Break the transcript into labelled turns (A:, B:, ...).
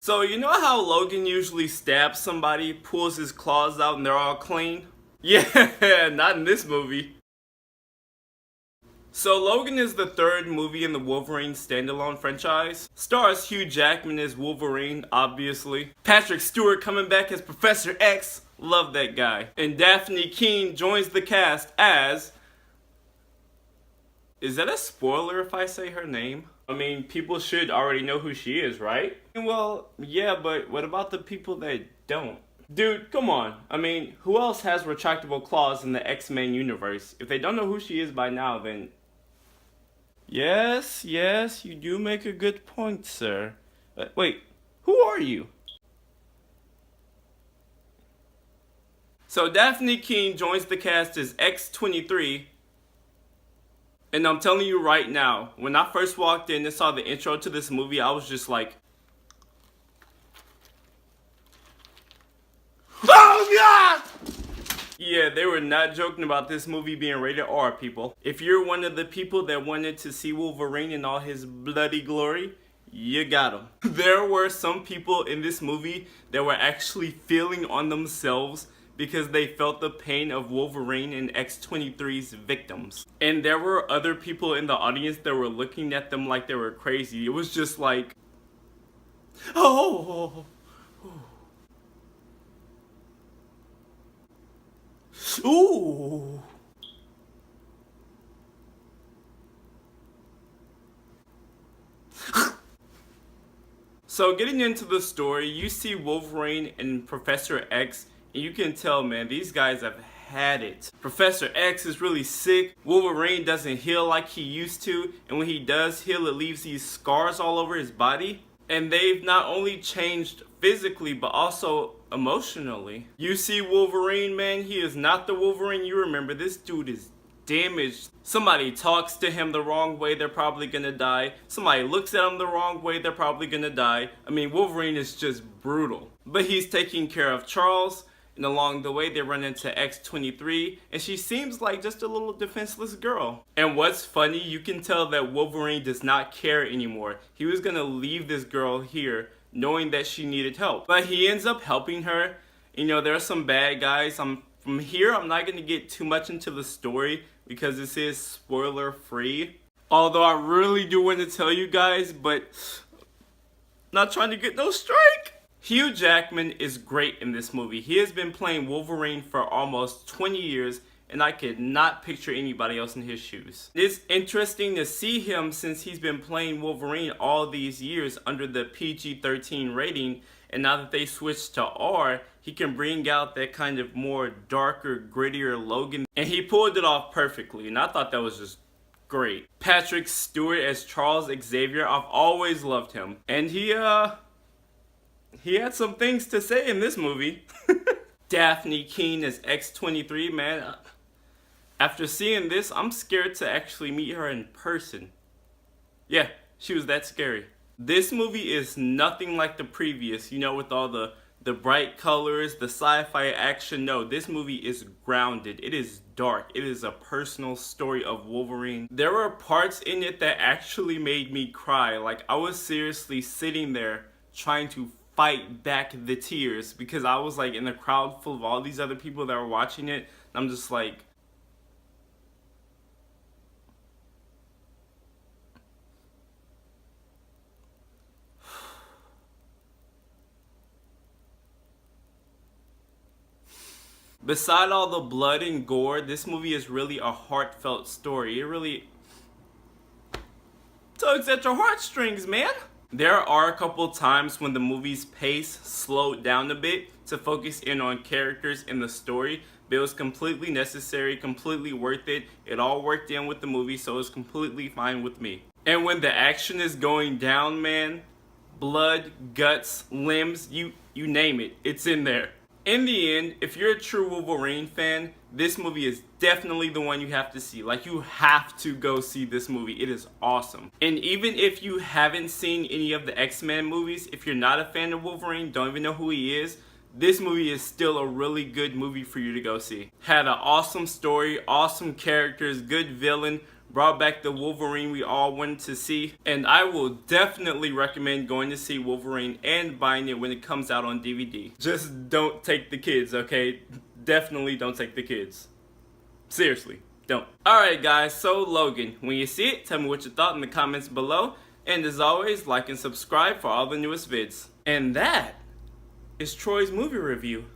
A: So you know how Logan usually stabs somebody, pulls his claws out and they're all clean? Yeah, not in this movie. So Logan is the third movie in the Wolverine standalone franchise. Stars Hugh Jackman as Wolverine, obviously. Patrick Stewart coming back as Professor X, love that guy. And Daphne Keane joins the cast as... Is that a spoiler if I say her name? I mean, people should already know who she is, right? Well, yeah, but what about the people that don't? Dude, come on. I mean, who else has retractable claws in the X-Men universe? If they don't know who she is by now, then... Yes, you do make a good point, sir. Wait, who are you? So Daphne Keane joins the cast as X-23. And I'm telling you right now, when I first walked in and saw the intro to this movie, I was just like... Oh God! Yeah, they were not joking about this movie being rated R, people. If you're one of the people that wanted to see Wolverine in all his bloody glory, you got him. There were some people in this movie that were actually feeling on themselves because they felt the pain of Wolverine and X-23's victims. And there were other people in the audience that were looking at them like they were crazy. It was just like, oh. Ooh. So getting into the story, you see Wolverine and Professor X, and you can tell, man, these guys have had it. Professor X is really sick. Wolverine doesn't heal like he used to, and when he does heal, it leaves these scars all over his body. And they've not only changed physically, but also emotionally. You see Wolverine, man, he is not the Wolverine you remember. This dude is damaged. Somebody talks to him the wrong way, they're probably gonna die. Somebody looks at him the wrong way, they're probably gonna die. I mean, Wolverine is just brutal. But he's taking care of Charles, and along the way they run into X-23, and she seems like just a little defenseless girl. And what's funny, you can tell that Wolverine does not care anymore. He was gonna leave this girl here knowing that she needed help, but he ends up helping her. You know, there are some bad guys. From here, I'm not gonna get too much into the story because this is spoiler free. Although I really do want to tell you guys, but not trying to get no strike. Hugh Jackman is great in this movie. He has been playing Wolverine for almost 20 years, and I could not picture anybody else in his shoes. It's interesting to see him since he's been playing Wolverine all these years under the PG-13 rating, and now that they switched to R, he can bring out that kind of more darker, grittier Logan, and he pulled it off perfectly, and I thought that was just great. Patrick Stewart as Charles Xavier, I've always loved him, and he had some things to say in this movie. Daphne Keane as X-23, man. After seeing this, I'm scared to actually meet her in person. Yeah, she was that scary. This movie is nothing like the previous, you know, with all the bright colors, the sci-fi action. No, this movie is grounded. It is dark. It is a personal story of Wolverine. There were parts in it that actually made me cry. Like, I was seriously sitting there trying to fight back the tears because I was like in a crowd full of all these other people that were watching it. And I'm just like, beside all the blood and gore, this movie is really a heartfelt story. It really tugs at your heartstrings, man. There are a couple times when the movie's pace slowed down a bit to focus in on characters and the story, but it was completely necessary, completely worth it. It all worked in with the movie, so it's completely fine with me. And when the action is going down, man, blood, guts, limbs, you name it, it's in there. In the end, if you're a true Wolverine fan, this movie is definitely the one you have to see. Like, you have to go see this movie. It is awesome. And even if you haven't seen any of the X-Men movies, if you're not a fan of Wolverine, don't even know who he is, this movie is still a really good movie for you to go see. Had an awesome story, awesome characters, good villain, brought back the Wolverine we all wanted to see. And I will definitely recommend going to see Wolverine and buying it when it comes out on DVD. Just don't take the kids, okay? Definitely don't take the kids. Seriously, don't. Alright guys, so Logan, when you see it, tell me what you thought in the comments below. And as always, like and subscribe for all the newest vids. And that is Troy's movie review.